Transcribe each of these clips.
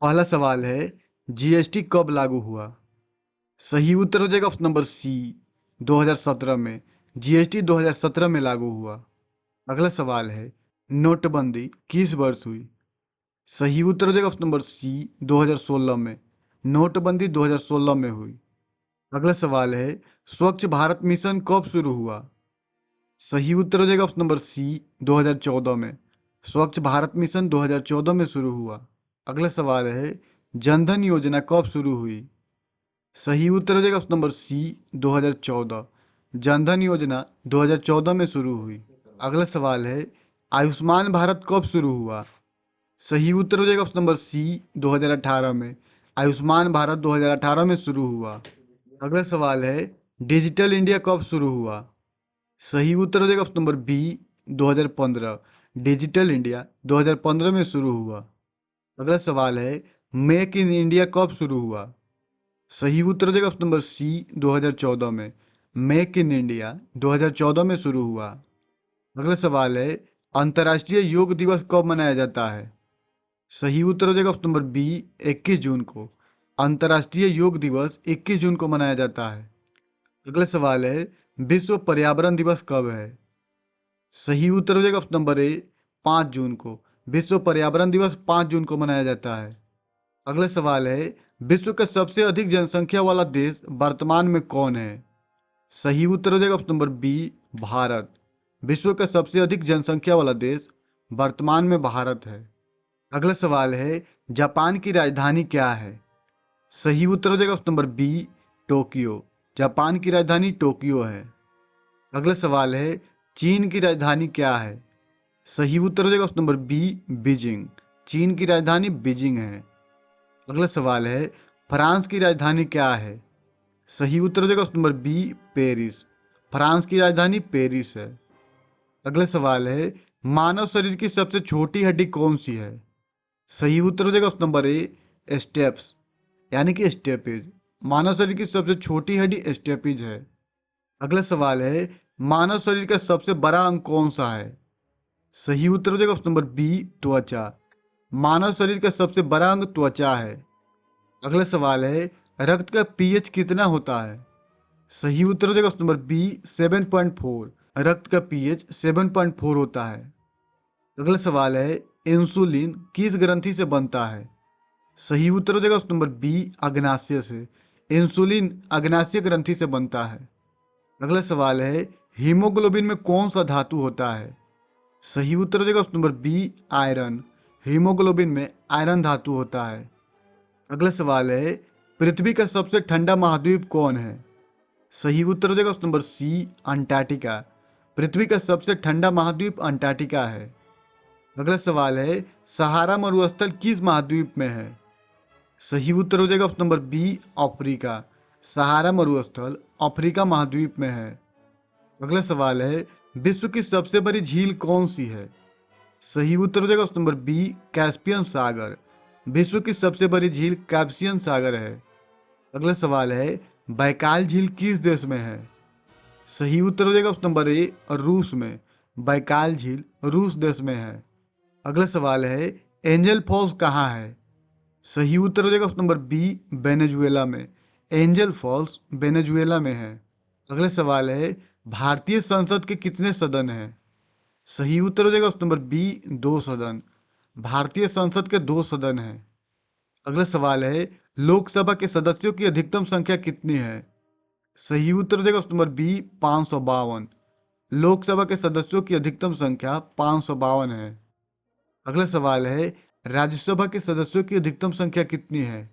पहला सवाल है, जीएसटी कब लागू हुआ? सही उत्तर हो जाएगा ऑप्शन नंबर सी, 2017 में। जीएसटी 2017 में लागू हुआ। अगला सवाल है, नोटबंदी किस वर्ष हुई? सही उत्तर हो जाएगा ऑप्शन नंबर सी, 2016 में। नोटबंदी 2016 में हुई। अगला सवाल है, स्वच्छ भारत मिशन कब शुरू हुआ? सही उत्तर हो जाएगा ऑप्शन नंबर सी, 2014 में। स्वच्छ भारत मिशन 2014 में शुरू हुआ। अगला सवाल है, जनधन योजना कब शुरू हुई? सही उत्तर हो जाएगा ऑप्शन नंबर सी, 2014। जनधन योजना 2014 में शुरू हुई। अगला सवाल है, आयुष्मान भारत कब शुरू हुआ? सही उत्तर हो जाएगा ऑप्शन नंबर सी, 2018 में। आयुष्मान भारत 2018 में शुरू हुआ। अगला सवाल है, डिजिटल इंडिया कब शुरू हुआ? सही उत्तर हो जाएगा option number B, 2015। Digital India 2015 में शुरू हुआ। अगला सवाल है, मेक इन इंडिया कब शुरू हुआ? सही उत्तर हो जाएगा ऑप्शन नंबर सी, 2014 में। मेक इन इंडिया 2014 में शुरू हुआ। अगला सवाल है, अंतर्राष्ट्रीय योग दिवस कब मनाया जाता है? सही उत्तर हो जाएगा ऑप्शन नंबर बी, 21 जून को। अंतर्राष्ट्रीय योग दिवस 21 जून को मनाया जाता है। अगला सवाल है, विश्व पर्यावरण दिवस कब है? सही उत्तर हो जाएगा ऑप्शन नंबर ए, 5 जून को। विश्व पर्यावरण दिवस 5 जून को मनाया जाता है। अगला सवाल है, विश्व का सबसे अधिक जनसंख्या वाला देश वर्तमान में कौन है? सही उत्तर हो जाएगा ऑप्शन नंबर बी, भारत। विश्व का सबसे अधिक जनसंख्या वाला देश वर्तमान में भारत है। अगला सवाल है, जापान की राजधानी क्या है? सही उत्तर हो जाएगा option number B, Tokyo. Japan की राजधानी टोक्यो है। अगला सवाल है, चीन की राजधानी क्या है? सही उत्तर हो जाएगा ऑप्शन नंबर बी, बीजिंग। चीन की राजधानी बीजिंग है। अगला सवाल है, फ्रांस की राजधानी क्या है? सही उत्तर हो जाएगा option number B, Paris. France की राजधानी पेरिस है। अगला सवाल है, मानव शरीर की सबसे छोटी हड्डी कौन सी है? सही उत्तर हो जाएगा ऑप्शन नंबर ए, स्टेप्स, यानी कि स्टेपेज। मानव शरीर की सबसे छोटी हड्डी स्टेपेज है। अगला सवाल है, मानव शरीर का सबसे बड़ा अंग कौन सा है? सही उत्तर हो जाएगा ऑप्शन नंबर बी, त्वचा। मानव शरीर का सबसे बड़ा अंग त्वचा है। अगला सवाल है, रक्त का पीएच कितना होता है? सही उत्तर हो जाएगा ऑप्शन नंबर बी, 7.4। रक्त का पीएच 7.4 होता है। अगला सवाल है, इंसुलिन किस ग्रंथि से बनता है? सही उत्तर हो जाएगा ऑप्शन नंबर बी, अग्नाशय से। इंसुलिन अग्नाशय ग्रंथि से बनता है। अगला सवाल है, हीमोग्लोबिन में कौन सा धातु होता है? सही उत्तर हो जाएगा option number B, iron. Haemoglobin में आयरन धातु होता है। अगला सवाल है, पृथ्वी का सबसे ठंडा महाद्वीप कौन है? सही उत्तर हो जाएगा ऑप्शन नंबर सी, अंटार्कटिका। पृथ्वी का सबसे ठंडा महाद्वीप अंटार्कटिका है। अगला सवाल है, सहारा मरुस्थल किस महाद्वीप में है? सही उत्तर हो जाएगा ऑप्शन नंबर बी, अफ्रीका। सहारा मरुस्थल अफ्रीका महाद्वीप में है। अगला सवाल है, विश्व की सबसे बड़ी झील कौन सी है? सही उत्तर हो जाएगा ऑप्शन नंबर बी, कैस्पियन सागर। विश्व की सबसे बड़ी झील कैस्पियन सागर है। अगला सवाल है, बैकाल झील किस देश में है? सही उत्तर हो जाएगा ऑप्शन नंबर ए, रूस में। बैकाल झील रूस देश में है। अगला सवाल है, एंजल फॉल्स कहाँ है? सही उत्तर हो जाएगा ऑप्शन नंबर बी, वेनेजुएला में। एंजल फॉल्स वेनेजुएला में है। अगला सवाल है, भारतीय संसद के कितने सदन हैं? सही उत्तर हो जाएगा ऑप्शन नंबर बी, 2 सदन। भारतीय संसद के 2 सदन हैं। अगला सवाल है, लोकसभा के सदस्यों की अधिकतम संख्या कितनी है? सही उत्तर हो जाएगा ऑप्शन नंबर बी, 552। लोकसभा के सदस्यों की अधिकतम संख्या 552 है। अगला सवाल है, राज्यसभा के सदस्यों की अधिकतम संख्या कितनी है?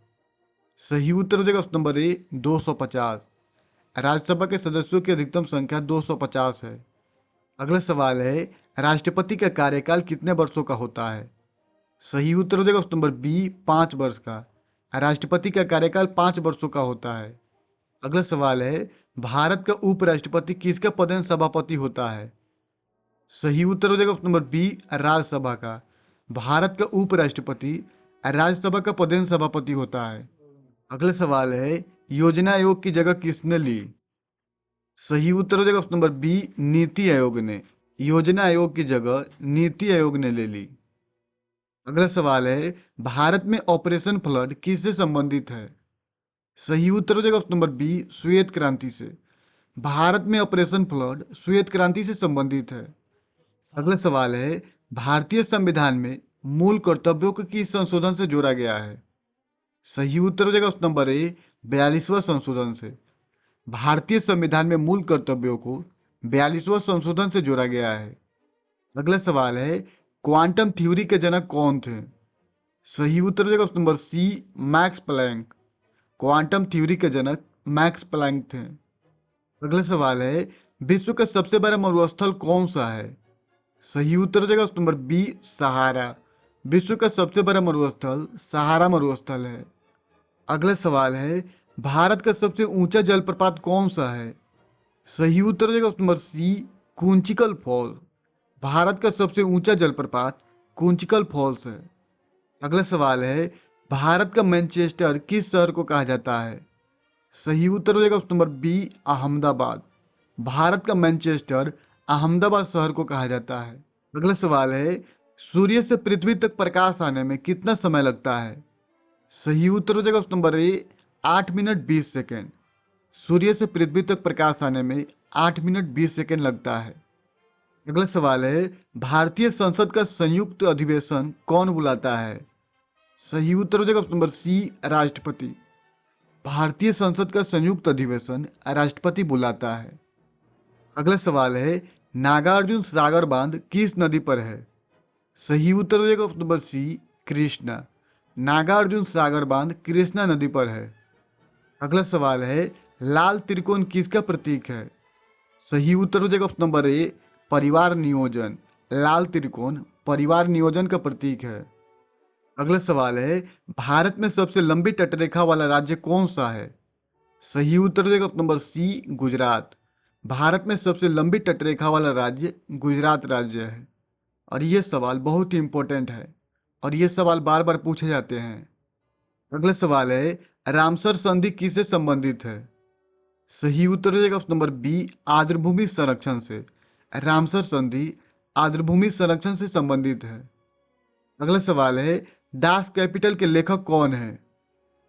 सही उत्तर हो जाएगा ऑप्शन नंबर ए, 250। राज्यसभा के सदस्यों की अधिकतम संख्या 250 है। अगला सवाल है, राष्ट्रपति का कार्यकाल कितने वर्षों का होता है? सही उत्तर हो जाएगा ऑप्शन नंबर बी, 5 वर्ष का। राष्ट्रपति का कार्यकाल 5 वर्षों का होता है। अगला सवाल है, भारत का उपराष्ट्रपति किसका पदेन सभापति होता है? सही उत्तर हो जाएगा ऑप्शन नंबर बी, राज्यसभा का। भारत का उपराष्ट्रपति राज्यसभा का पदेन सभापति होता है। अगला सवाल है, योजना आयोग की जगह किसने ली? सही उत्तर हो जाएगा option number B, NITI Aayog ने। योजना आयोग की जगह नीति आयोग ने ले ली। अगला सवाल है, भारत में ऑपरेशन फ्लड किससे संबंधित है? सही उत्तर हो जाएगा ऑप्शन नंबर बी, श्वेत क्रांति से। भारत में ऑपरेशन फ्लड श्वेत क्रांति से संबंधित है। अगला सवाल है, भारतीय संविधान में मूल कर्तव्यों को किस संशोधन से जोड़ा गया है? सही उत्तर हो जाएगा ऑप्शन नंबर ए, 42वां संशोधन से। भारतीय संविधान में मूल कर्तव्यों को 42वां संशोधन से जोड़ा गया है। अगला सवाल है, क्वांटम थ्योरी के जनक कौन थे? सही उत्तर हो जाएगा option number C, Max Planck. Quantum theory के जनक मैक्स प्लैंक थे। अगला सवाल है, विश्व का सबसे बड़ा मरुस्थल कौन सा है? सही उत्तर हो जाएगा ऑप्शन नंबर बी, सहारा। विश्व का सबसे बड़ा मरुस्थल सहारा मरुस्थल है। अगला सवाल है, भारत का सबसे ऊंचा जलप्रपात कौन सा है? सही उत्तर हो जाएगा option number C, Kunchikal fall. Bharat का सबसे ऊंचा जलप्रपात कुंचिकल फॉल्स है। अगला सवाल है, भारत का मैनचेस्टर किस शहर को कहा जाता है? सही उत्तर हो जाएगा option number B, Ahmedabad. Bharat का मैनचेस्टर अहमदाबाद शहर को कहा जाता है। अगला सवाल है, सूर्य से पृथ्वी तक प्रकाश आने में कितना समय लगता है? सही उत्तर हो जाएगा option number A, 8 minute 20 second. सूर्य से पृथ्वी तक प्रकाश आने में 8 मिनट 20 सेकेंड लगता है। अगला सवाल है, भारतीय संसद का संयुक्त अधिवेशन कौन बुलाता है? सही उत्तर हो जाएगा ऑप्शन नंबर सी, राष्ट्रपति। भारतीय संसद का संयुक्त अधिवेशन राष्ट्रपति बुलाता है। अगला सवाल है, नागार्जुन सागर बांध किस नदी पर है? सही उत्तर हो जाएगा option number C, Krishna. Nagarjuna Sagar बांध कृष्णा नदी पर है। अगला सवाल है, लाल त्रिकोण किसका प्रतीक है? सही उत्तर हो जाएगा ऑप्शन नंबर ए, परिवार नियोजन। लाल त्रिकोण परिवार नियोजन का प्रतीक है। अगला सवाल है, भारत में सबसे लंबी तटरेखा वाला राज्य कौन सा है? सही उत्तर हो जाएगा option number C, Gujarat. Bharat में सबसे लंबी तटरेखा वाला राज्य गुजरात राज्य है। और ये सवाल बहुत ही इंपॉर्टेंट है और ये सवाल बार बार पूछे जाते हैं। अगला सवाल है, रामसर संधि किससे संबंधित है? सही उत्तर हो जाएगा ऑप्शन नंबर बी, आर्द्रभूमि संरक्षण से। रामसर संधि आर्द्रभूमि संरक्षण से संबंधित है। अगला सवाल है, दास कैपिटल के लेखक कौन है?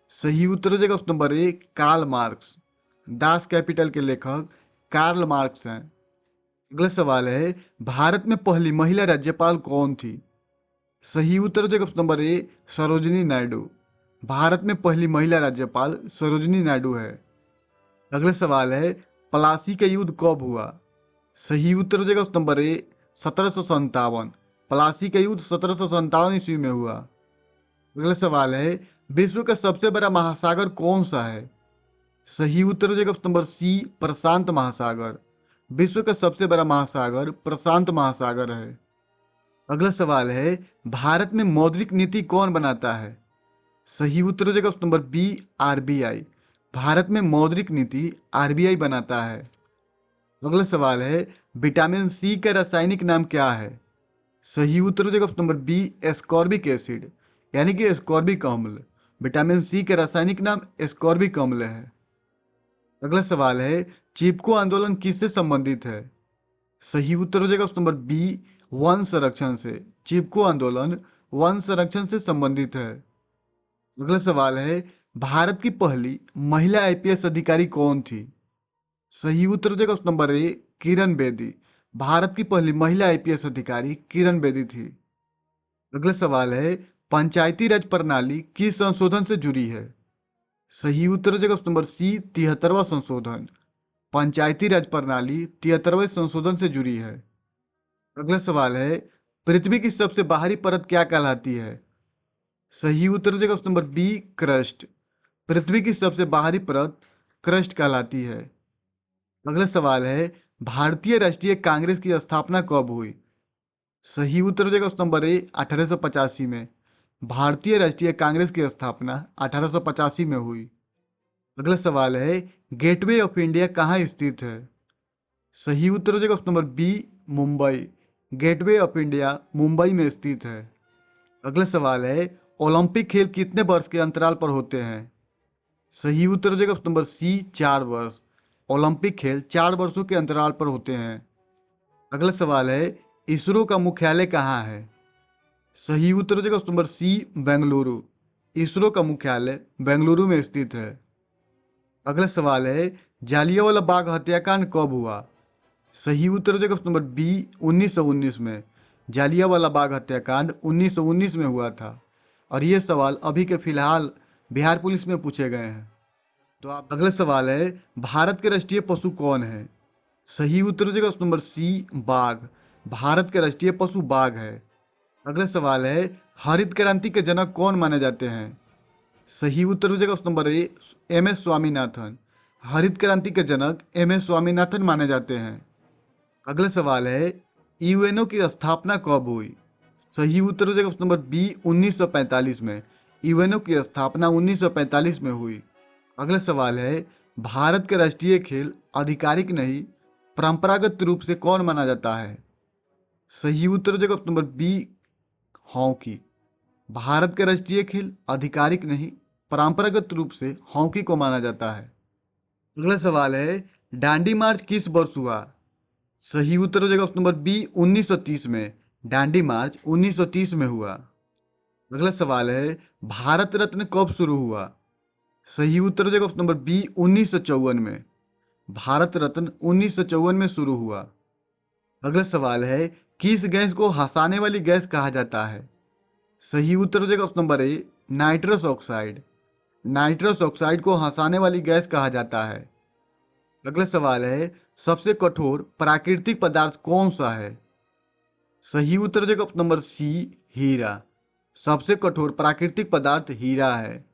सही उत्तर हो जाएगा option number A, Karl Marx. Das Kapital के लेखक कार्ल मार्क्स हैं। अगला सवाल है, भारत में पहली महिला राज्यपाल कौन थी? सही उत्तर हो जाएगा ऑप्शन नंबर ए, सरोजिनी नायडू। भारत में पहली महिला राज्यपाल सरोजिनी नायडू है। अगला सवाल है, प्लासी का युद्ध कब हुआ? सही उत्तर हो जाएगा ऑप्शन नंबर ए, 1757। प्लासी का युद्ध 1757 ईस्वी में हुआ। अगला सवाल है, विश्व का सबसे बड़ा महासागर कौन सा है? सही उत्तर हो जाएगा ऑप्शन नंबर सी, प्रशांत महासागर। विश्व का सबसे बड़ा महासागर प्रशांत महासागर है। अगला सवाल है, भारत में मौद्रिक नीति कौन बनाता है? सही उत्तर हो जाएगा option number B, RBI. Bharat में मौद्रिक नीति आरबीआई बनाता है। अगला सवाल है, विटामिन सी का रासायनिक नाम क्या है? सही उत्तर हो जाएगा option number B, ascorbic acid, यानी कि एस्कॉर्बिक अम्ल। विटामिन सी का रासायनिक नाम एस्कॉर्बिक अम्ल है। अगला सवाल है, चिपको आंदोलन किससे संबंधित है? सही उत्तर हो जाएगा ऑप्शन नंबर बी, वन संरक्षण से। चिपको आंदोलन वन संरक्षण से संबंधित है। अगला सवाल है, भारत की पहली महिला आईपीएस अधिकारी कौन थी? सही उत्तर हो जाएगा ऑप्शन नंबर ए, किरण बेदी। भारत की पहली महिला आईपीएस अधिकारी किरण बेदी थी। अगला सवाल है, पंचायती राज प्रणाली किस संशोधन से जुड़ी है? सही उत्तर हो जाएगा ऑप्शन नंबर सी, 73वां संशोधन। पंचायती राज प्रणाली 73वें संशोधन से जुड़ी है। अगला सवाल है, पृथ्वी की सबसे बाहरी परत क्या कहलाती है? सही उत्तर हो जाएगा ऑप्शन नंबर बी, क्रस्ट। पृथ्वी की सबसे बाहरी परत क्रस्ट कहलाती है। अगला सवाल है, भारतीय राष्ट्रीय कांग्रेस की स्थापना कब हुई? सही उत्तर हो जाएगा ऑप्शन नंबर ए, 1885 में। भारतीय राष्ट्रीय कांग्रेस की स्थापना 1885 में हुई। अगला सवाल है, गेटवे ऑफ इंडिया कहाँ स्थित है? सही उत्तर हो जाएगा option number B, Mumbai. Gateway of India Mumbai में स्थित है। अगला सवाल है, ओलंपिक खेल कितने वर्ष के अंतराल पर होते हैं? सही उत्तर हो जाएगा ऑप्शन नंबर सी, 4 वर्ष। ओलंपिक खेल 4 वर्षों के अंतराल पर होते हैं। अगला सवाल है, इसरो का मुख्यालय कहाँ है? सही उत्तर हो जाएगा option number C, Bengaluru. ISRO का मुख्यालय बेंगलुरु में स्थित है। अगला सवाल है, जालियांवाला बाग हत्याकांड कब हुआ? सही उत्तर हो जाएगा ऑप्शन नंबर बी, 1919 में। जालियांवाला बाग हत्याकांड 1919 में हुआ था। और ये सवाल अभी के फिलहाल बिहार पुलिस में पूछे गए हैं। तो आप अगला सवाल है, भारत के राष्ट्रीय पशु कौन है? सही उत्तर हो जाएगा ऑप्शन नंबर सी, बाघ। भारत के राष्ट्रीय पशु बाघ है। अगला सवाल है, हरित क्रांति के जनक कौन माने जाते हैं? सही उत्तर हो जाएगा option number A, M S Swaminathan. हरित क्रांति के जनक एम एस स्वामीनाथन माने जाते हैं। अगला सवाल है, यूएनओ की स्थापना कब हुई? सही उत्तर हो जाएगा ऑप्शन नंबर बी, 1945 में। यूएनओ की स्थापना 1945 में हुई। अगला सवाल है, भारत के राष्ट्रीय खेल आधिकारिक नहीं परंपरागत रूप से कौन माना जाता है? सही उत्तर हो जाएगा option number B, hockey. Bharat का राष्ट्रीय खेल आधिकारिक नहीं परंपरागत रूप से हॉकी को माना जाता है। अगला सवाल है, दांडी मार्च किस वर्ष हुआ? सही उत्तर हो जाएगा ऑप्शन नंबर बी, 1930 में। दांडी मार्च 1930 में हुआ। अगला सवाल है, भारत रत्न कब शुरू हुआ? सही उत्तर हो जाएगा ऑप्शन नंबर बी, 1954 में। भारत रत्न 1954 में शुरू हुआ। अगला सवाल है, किस गैस को हंसाने वाली गैस कहा जाता है? सही उत्तर हो जाएगा ऑप्शन नंबर ए, नाइट्रस ऑक्साइड। नाइट्रस ऑक्साइड को हंसाने वाली गैस कहा जाता है। अगला सवाल है, सबसे कठोर प्राकृतिक पदार्थ कौन सा है? सही उत्तर हो जाएगा ऑप्शन नंबर सी, हीरा। सबसे कठोर प्राकृतिक पदार्थ हीरा है।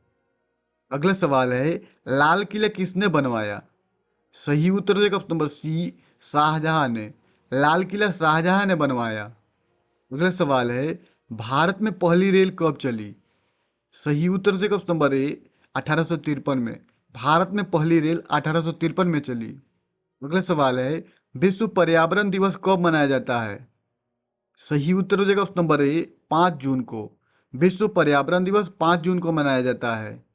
अगला सवाल है, लाल किला किसने बनवाया? सही उत्तर हो जाएगा ऑप्शन नंबर सी, शाहजहां ने। लाल किला शाहजहां ने बनवाया। अगला सवाल है, भारत में पहली रेल कब चली? सही उत्तर हो जाएगा ऑप्शन नंबर ए, 1853 में। भारत में पहली रेल 1853 में चली। अगला सवाल है, विश्व पर्यावरण दिवस कब मनाया जाता है? सही उत्तर हो जाएगा ऑप्शन नंबर ए, 5 जून को। विश्व पर्यावरण दिवस 5 जून को मनाया जाता है।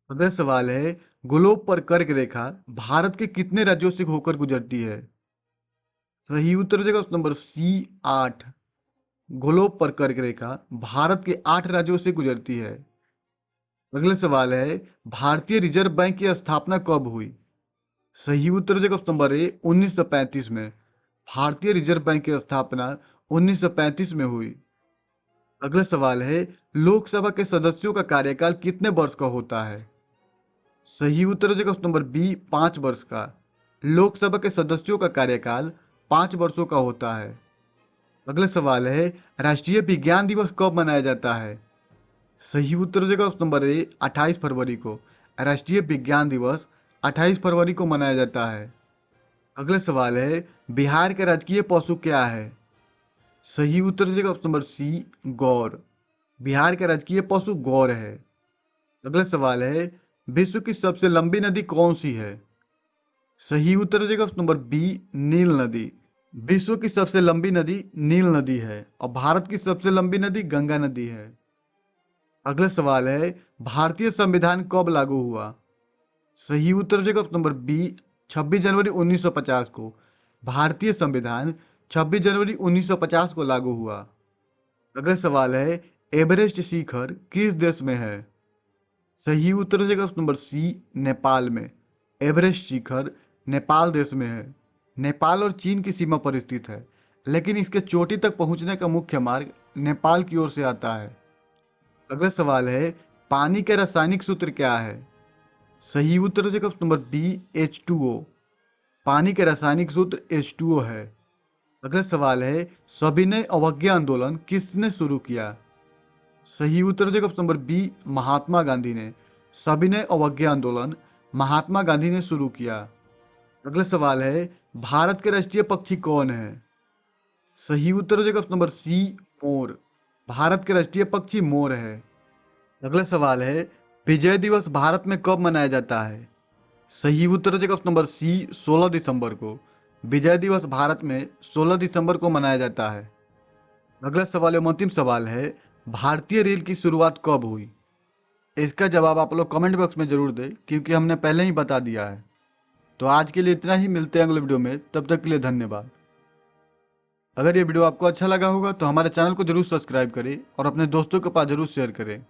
अगला सवाल है, ग्लोब पर कर्क रेखा भारत के कितने राज्यों से होकर गुजरती है? सही उत्तर हो जाएगा ऑप्शन नंबर सी, 8। ग्लोब पर कर्क रेखा भारत के 8 राज्यों से गुजरती है। अगला सवाल है, भारतीय रिजर्व बैंक की स्थापना कब हुई? सही उत्तर हो जाएगा ऑप्शन नंबर ए, 1935 में। भारतीय रिजर्व बैंक की स्थापना 1935 में हुई। अगला सवाल है, लोकसभा के सदस्यों का कार्यकाल कितने वर्ष का होता है? सही उत्तर हो जाएगा ऑप्शन नंबर बी, 5 वर्ष का। लोकसभा के सदस्यों का कार्यकाल 5 वर्षों का होता है। अगला सवाल है, राष्ट्रीय विज्ञान दिवस कब मनाया जाता है? सही उत्तर हो जाएगा ऑप्शन नंबर ए, 28 फरवरी को। राष्ट्रीय विज्ञान दिवस 28 फरवरी को मनाया जाता है। अगला सवाल है, बिहार का राजकीय पशु क्या है? सही उत्तर हो जाएगा ऑप्शन नंबर सी, गौर। बिहार का राजकीय पशु गौर है। अगला सवाल है, विश्व की सबसे लंबी नदी कौन सी है? सही उत्तर हो जाएगा ऑप्शन नंबर बी, नील नदी। विश्व की सबसे लंबी नदी नील नदी है और भारत की सबसे लंबी नदी गंगा नदी है। अगला सवाल है, भारतीय संविधान कब लागू हुआ? सही उत्तर हो जाएगा ऑप्शन नंबर बी, 26 जनवरी 1950 को। भारतीय संविधान 26 जनवरी 1950 को लागू हुआ। अगला सवाल है, एवरेस्ट शिखर किस देश में है? सही उत्तर हो जाएगा ऑप्शन नंबर सी, नेपाल में। एवरेस्ट शिखर नेपाल देश में है। नेपाल और चीन की सीमा पर स्थित है, लेकिन इसके चोटी तक पहुंचने का मुख्य मार्ग नेपाल की ओर से आता है। अगला सवाल है, पानी का रासायनिक सूत्र क्या है? सही उत्तर हो जाएगा ऑप्शन नंबर बी, H2O। पानी का रासायनिक सूत्र H2O है। अगला सवाल है, सविनय अवज्ञा आंदोलन किसने शुरू किया? सही उत्तर हो जाएगा option number B, Mahatma Gandhi ने। सविनय अवज्ञा आंदोलन महात्मा गांधी ने शुरू किया। अगला सवाल है, भारत के राष्ट्रीय पक्षी कौन है? सही उत्तर हो जाएगा ऑप्शन नंबर सी, मोर। भारत के राष्ट्रीय पक्षी मोर है। अगला सवाल है, विजय दिवस भारत में कब मनाया जाता है? सही उत्तर हो जाएगा ऑप्शन नंबर सी, 16 दिसंबर को। विजय दिवस भारत में 16 दिसंबर को मनाया जाता है। अगला सवाल एवं अंतिम सवाल है, भारतीय रेल की शुरुआत कब हुई? इसका जवाब आप लोग कमेंट बॉक्स में जरूर दें, क्योंकि हमने पहले ही बता दिया है। तो आज के लिए इतना ही, मिलते हैं अगले वीडियो में, तब तक के लिए धन्यवाद। अगर ये वीडियो आपको अच्छा लगा होगा तो हमारे चैनल को जरूर सब्सक्राइब करें और अपने दोस्तों के पास जरूर शेयर करें।